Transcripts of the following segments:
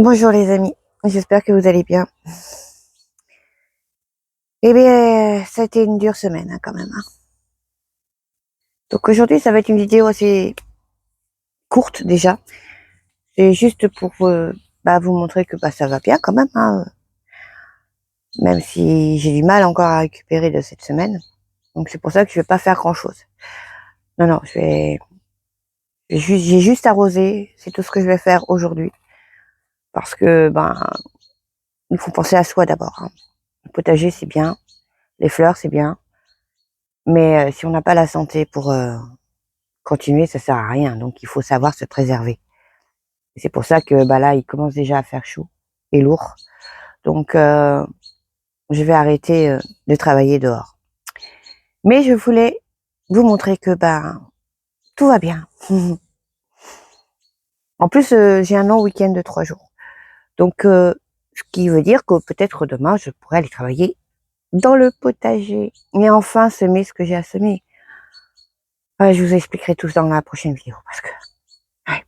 Bonjour les amis, j'espère que vous allez bien. Eh bien, ça a été une dure semaine quand même. Donc aujourd'hui, ça va être une vidéo assez courte déjà. C'est juste pour vous montrer que ça va bien quand même, même si j'ai du mal encore à récupérer de cette semaine. Donc c'est pour ça que je vais pas faire grand-chose. Non, j'ai juste arrosé, c'est tout ce que je vais faire aujourd'hui. Parce que il faut penser à soi d'abord. Le potager c'est bien, les fleurs c'est bien, mais si on n'a pas la santé pour continuer, ça sert à rien. Donc, il faut savoir se préserver. Et c'est pour ça que là, il commence déjà à faire chaud et lourd. Donc, je vais arrêter de travailler dehors. Mais je voulais vous montrer que tout va bien. En plus, j'ai un long week-end de 3 jours. Donc, ce qui veut dire que peut-être demain, je pourrais aller travailler dans le potager. Et enfin, semer ce que j'ai à semer. Ouais, je vous expliquerai tout ça dans la prochaine vidéo. Ouais.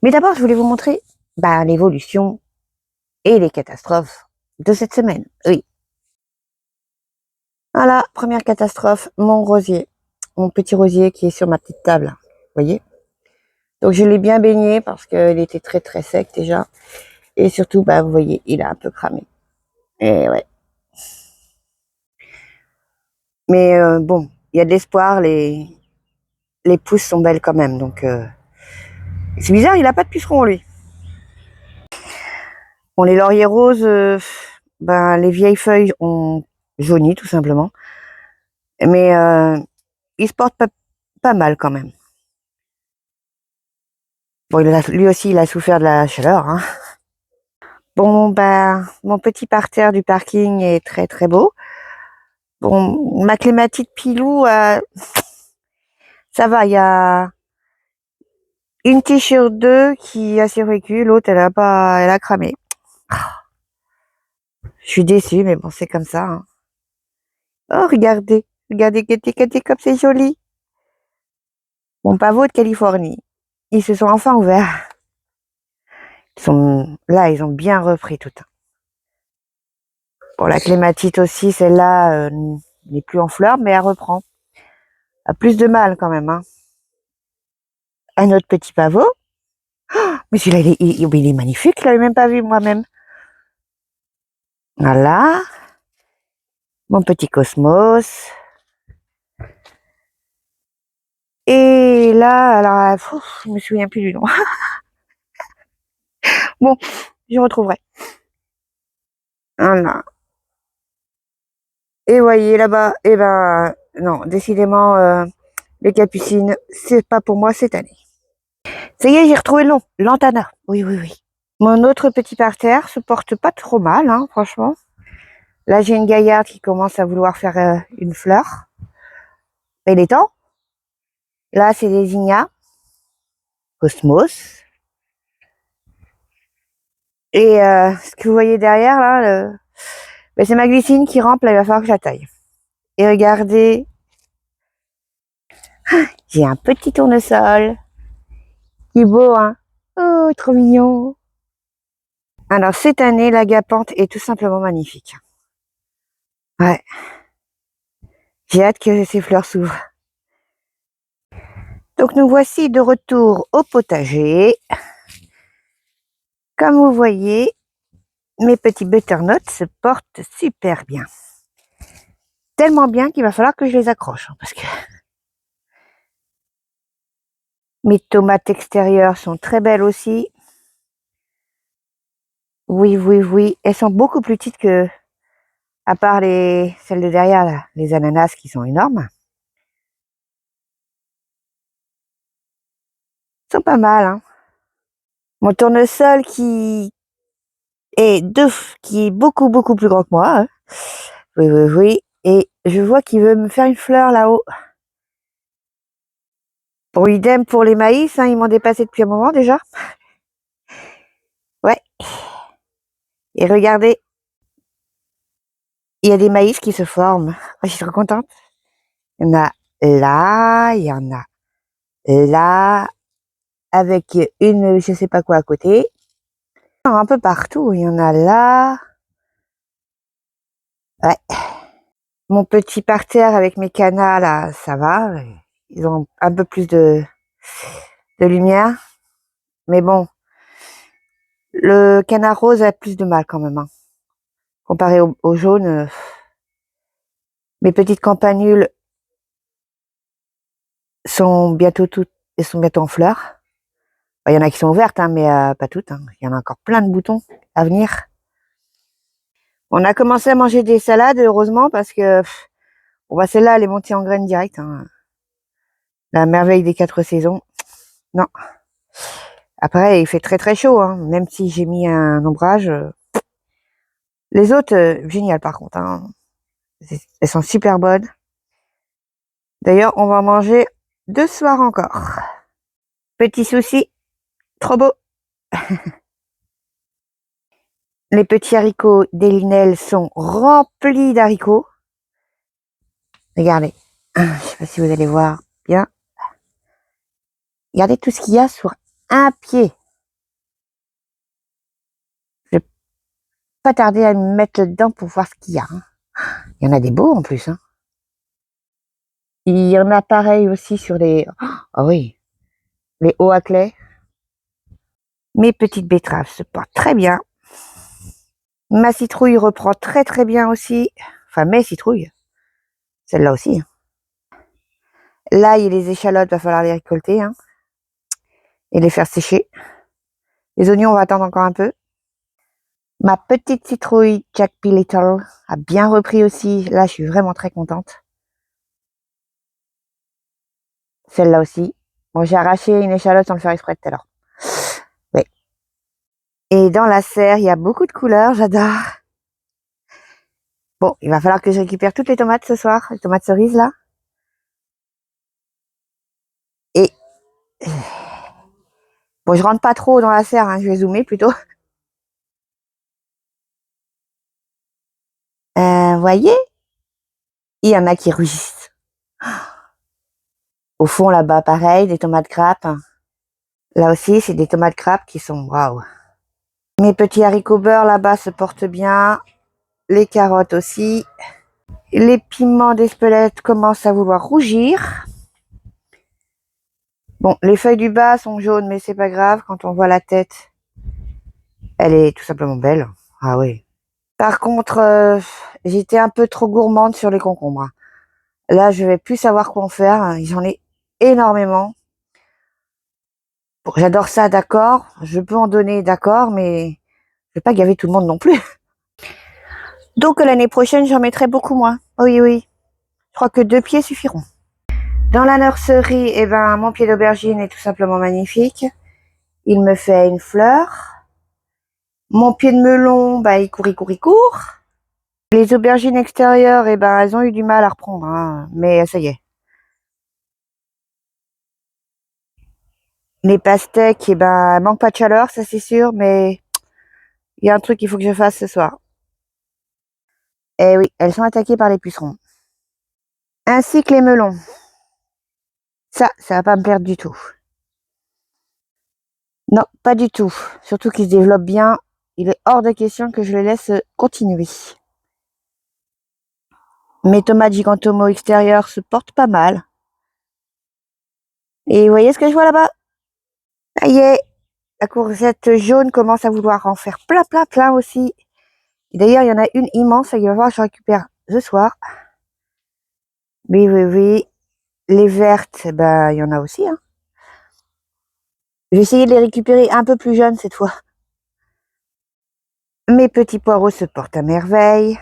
Mais d'abord, je voulais vous montrer l'évolution et les catastrophes de cette semaine. Oui. Voilà, première catastrophe, mon rosier. Mon petit rosier qui est sur ma petite table. Vous voyez? Donc je l'ai bien baigné parce qu'il était très très sec déjà. Et surtout, vous voyez, il a un peu cramé. Et ouais. Mais bon, il y a de l'espoir, les pousses sont belles quand même. Donc c'est bizarre, il a pas de puceron lui. Bon, les lauriers roses, les vieilles feuilles ont jauni tout simplement. Mais ils se portent pas mal quand même. Bon, lui aussi, il a souffert de la chaleur. Bon, mon petit parterre du parking est très très beau. Bon, ma clématite pilou, ça va, il y a une tige sur deux qui a survécu, l'autre elle a cramé. Je suis déçue, mais bon, c'est comme ça. Oh, regardez comme c'est joli. Mon pavot de Californie, ils se sont enfin ouverts. Ils ont bien repris tout. Pour la clématite aussi, celle-là n'est plus en fleurs, mais elle reprend. A plus de mal quand même. Un autre petit pavot. Mais celui-là, il est magnifique, je l'avais même pas vu moi-même. Voilà. Mon petit cosmos. Et là, alors, je me souviens plus du nom. Bon, je retrouverai. Voilà. Et voyez là-bas, non, décidément, les capucines, c'est pas pour moi cette année. Ça y est, j'ai retrouvé le nom. Lantana. Oui, oui, oui. Mon autre petit parterre se porte pas trop mal, franchement. Là, j'ai une gaillarde qui commence à vouloir faire une fleur. Il est temps. Là, c'est des zinnias, cosmos. Et ce que vous voyez derrière, là, c'est ma glycine qui rampe. Là, il va falloir que je la taille. Et regardez, j'ai un petit tournesol. Qui est beau, hein? Oh, trop mignon. Alors, cette année, l'agapante est tout simplement magnifique. Ouais. J'ai hâte que ces fleurs s'ouvrent. Donc, nous voici de retour au potager. Comme vous voyez, mes petits butternuts se portent super bien. Tellement bien qu'il va falloir que je les accroche. Parce que mes tomates extérieures sont très belles aussi. Oui, oui, oui. Elles sont beaucoup plus petites que, à part celles de derrière, là, les ananas qui sont énormes. Elles sont pas mal, Mon tournesol qui est beaucoup, beaucoup plus grand que moi. Oui, oui, oui. Et je vois qu'il veut me faire une fleur là-haut. Bon, idem pour les maïs, ils m'ont dépassé depuis un moment déjà. Ouais. Et regardez, il y a des maïs qui se forment. Je suis trop contente. Il y en a là, il y en a là, avec une je sais pas quoi à côté. Un peu partout, il y en a là. Ouais. Mon petit parterre avec mes canards, là, ça va. Ils ont un peu plus de lumière. Mais bon, le canard rose a plus de mal quand même. Hein. Comparé au jaune, mes petites campanules sont bientôt en fleurs. Il y en a qui sont ouvertes, hein, mais pas toutes. Hein. Il y en a encore plein de boutons à venir. On a commencé à manger des salades, heureusement, parce que celle-là, elle est montée en graines direct. Hein. La merveille des 4 saisons. Non. Après, il fait très très chaud, hein, même si j'ai mis un ombrage. Les autres, génial par contre. Hein. Elles sont super bonnes. D'ailleurs, on va en manger 2 soirs encore. Petit souci, trop beau. Les petits haricots d'Elinel sont remplis d'haricots. Regardez. Je ne sais pas si vous allez voir bien. Regardez tout ce qu'il y a sur un pied. Je vais pas tarder à me mettre dedans pour voir ce qu'il y a. Hein. Il y en a des beaux en plus. Hein. Il y en a pareil aussi sur les... Ah oui, les hauts à clé. Mes petites betteraves se portent très bien. Ma citrouille reprend très très bien aussi. Enfin, mes citrouilles. Celle-là aussi. L'ail et les échalotes, va falloir les récolter. Hein, et les faire sécher. Les oignons, on va attendre encore un peu. Ma petite citrouille Jack P. Little a bien repris aussi. Là, je suis vraiment très contente. Celle-là aussi. Bon, j'ai arraché une échalote sans le faire exprès tout à l'heure. Oui. Et dans la serre, il y a beaucoup de couleurs. J'adore. Bon, il va falloir que je récupère toutes les tomates ce soir. Les tomates cerises, là. Et... Bon, je rentre pas trop dans la serre. Hein, je vais zoomer plutôt. Voyez, il y en a qui rugissent. Au fond, là-bas, pareil, des tomates grappes. Là aussi, c'est des tomates grappes qui sont waouh. Mes petits haricots beurre, là-bas, se portent bien. Les carottes aussi. Les piments d'Espelette commencent à vouloir rougir. Bon, les feuilles du bas sont jaunes, mais c'est pas grave. Quand on voit la tête, elle est tout simplement belle. Ah oui. Par contre, j'étais un peu trop gourmande sur les concombres. Là, je vais plus savoir quoi en faire. J'en ai énormément. Bon, j'adore ça, d'accord. Je peux en donner, d'accord, mais je vais pas gaver tout le monde non plus. Donc l'année prochaine, j'en mettrai beaucoup moins. Oui, oui. Je crois que 2 pieds suffiront. Dans la nurserie, eh ben, mon pied d'aubergine est tout simplement magnifique. Il me fait une fleur. Mon pied de melon, bah, il court, il court, il court. Les aubergines extérieures, eh ben, elles ont eu du mal à reprendre, hein, mais ça y est. Les pastèques, eh ben, elles manquent pas de chaleur, ça c'est sûr, mais il y a un truc qu'il faut que je fasse ce soir. Eh oui, elles sont attaquées par les pucerons. Ainsi que les melons. Ça va pas me perdre du tout. Non, pas du tout. Surtout qu'ils se développent bien. Il est hors de question que je les laisse continuer. Mes tomates gigantomo extérieures se portent pas mal. Et vous voyez ce que je vois là-bas? Ça y est, la courgette jaune commence à vouloir en faire plein, plein, plein aussi. Et d'ailleurs, il y en a une immense, il va falloir que je récupère ce soir. Oui, oui, oui. Les vertes, ben, il y en a aussi. Hein. Je vais essayer de les récupérer un peu plus jeunes cette fois. Mes petits poireaux se portent à merveille.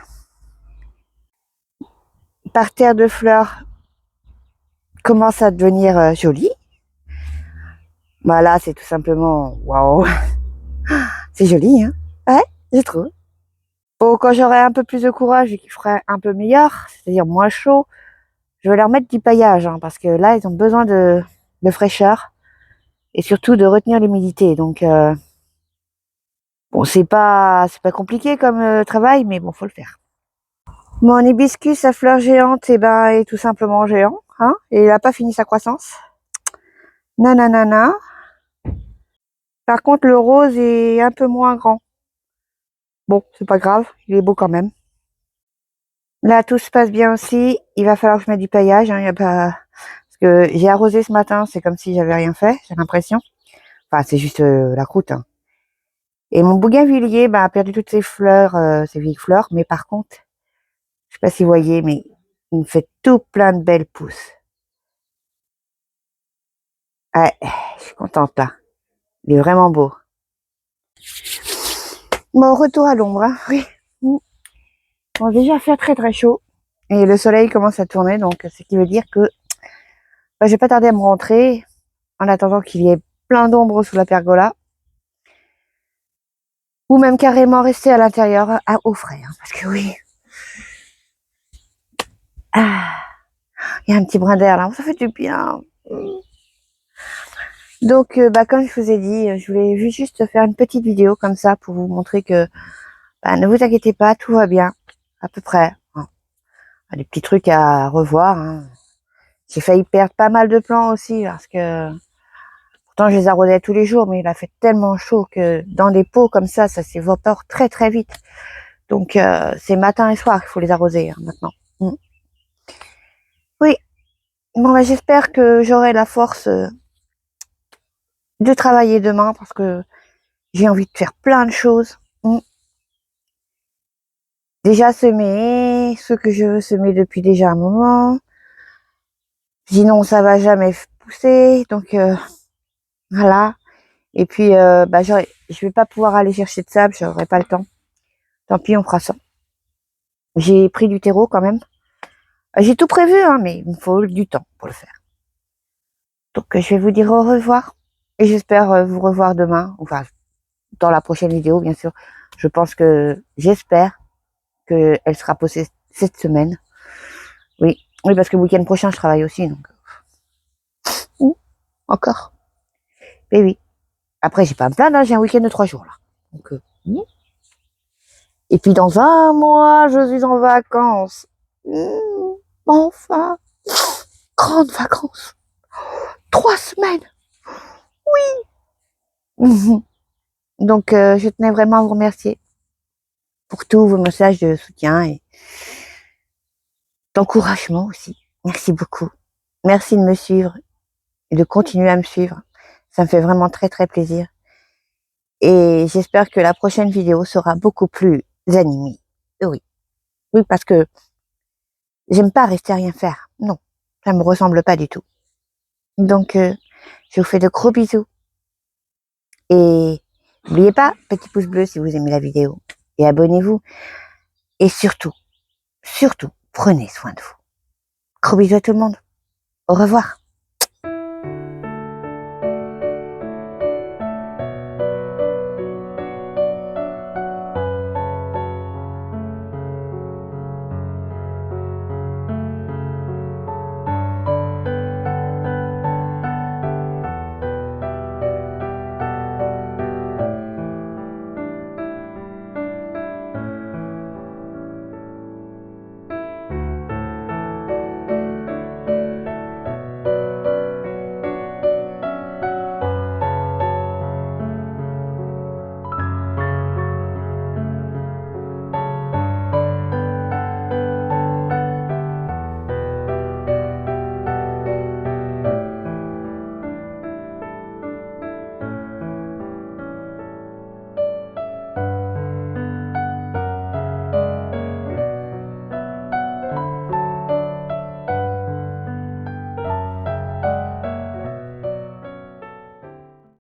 Parterre de fleurs commence à devenir joli. Bah là, c'est tout simplement waouh. C'est joli, hein? Ouais, je trouve. Bon, quand j'aurai un peu plus de courage et qu'il ferait un peu meilleur, c'est-à-dire moins chaud, je vais leur mettre du paillage, hein, parce que là, ils ont besoin de fraîcheur et surtout de retenir l'humidité. Donc, bon, c'est pas compliqué comme travail, mais bon, faut le faire. Mon hibiscus à fleurs géantes, eh ben, est tout simplement géant, hein, et il n'a pas fini sa croissance. Nanana. Par contre, le rose est un peu moins grand. Bon, c'est pas grave, il est beau quand même. Là, tout se passe bien aussi. Il va falloir que je mette du paillage. Hein, y a pas... Parce que j'ai arrosé ce matin, c'est comme si j'avais rien fait, j'ai l'impression. Enfin, c'est juste la croûte. Hein. Et mon bougainvillier a perdu toutes ses fleurs, ses vieilles fleurs. Mais par contre, je sais pas si vous voyez, mais il me fait tout plein de belles pousses. Ouais, je suis contente là. Il est vraiment beau. Bon, retour à l'ombre. Hein. Oui. Bon, déjà fait très très chaud. Et le soleil commence à tourner, donc ce qui veut dire que je vais pas tarder à me rentrer en attendant qu'il y ait plein d'ombre sous la pergola. Ou même carrément rester à l'intérieur au frais. Hein, parce que oui. Ah, il y a un petit brin d'air là, ça fait du bien. Donc, comme je vous ai dit, je voulais juste faire une petite vidéo comme ça pour vous montrer que ne vous inquiétez pas, tout va bien, à peu près. Hein. Des petits trucs à revoir. Hein. J'ai failli perdre pas mal de plants aussi parce que pourtant je les arrosais tous les jours, mais il a fait tellement chaud que dans des pots comme ça s'évapore très très vite. Donc c'est matin et soir qu'il faut les arroser hein, maintenant. Oui, bon j'espère que j'aurai la force de travailler demain parce que j'ai envie de faire plein de choses. Déjà semer ce que je veux semer depuis déjà un moment. Sinon ça va jamais pousser, donc voilà. Et puis je vais pas pouvoir aller chercher de sable, j'aurai pas le temps. Tant pis, on fera ça. J'ai pris du terreau quand même. J'ai tout prévu, hein, mais il me faut du temps pour le faire. Donc je vais vous dire au revoir et j'espère vous revoir demain, enfin dans la prochaine vidéo bien sûr. J'espère qu'elle sera postée cette semaine. Oui, oui parce que le week-end prochain je travaille aussi donc. Encore. Et oui. Après j'ai pas à me plaindre, hein, j'ai un week-end de 3 jours là. Donc, et puis dans un mois je suis en vacances. Enfin, grandes vacances. 3 semaines. Donc, je tenais vraiment à vous remercier pour tous vos messages de soutien et d'encouragement aussi. Merci beaucoup. Merci de me suivre et de continuer à me suivre. Ça me fait vraiment très très plaisir. Et j'espère que la prochaine vidéo sera beaucoup plus animée. Oui. Oui, parce que j'aime pas rester à rien faire. Non, ça me ressemble pas du tout. Donc, je vous fais de gros bisous. Et n'oubliez pas, petit pouce bleu si vous aimez la vidéo. Et abonnez-vous. Et surtout, surtout, prenez soin de vous. Gros bisous à tout le monde. Au revoir.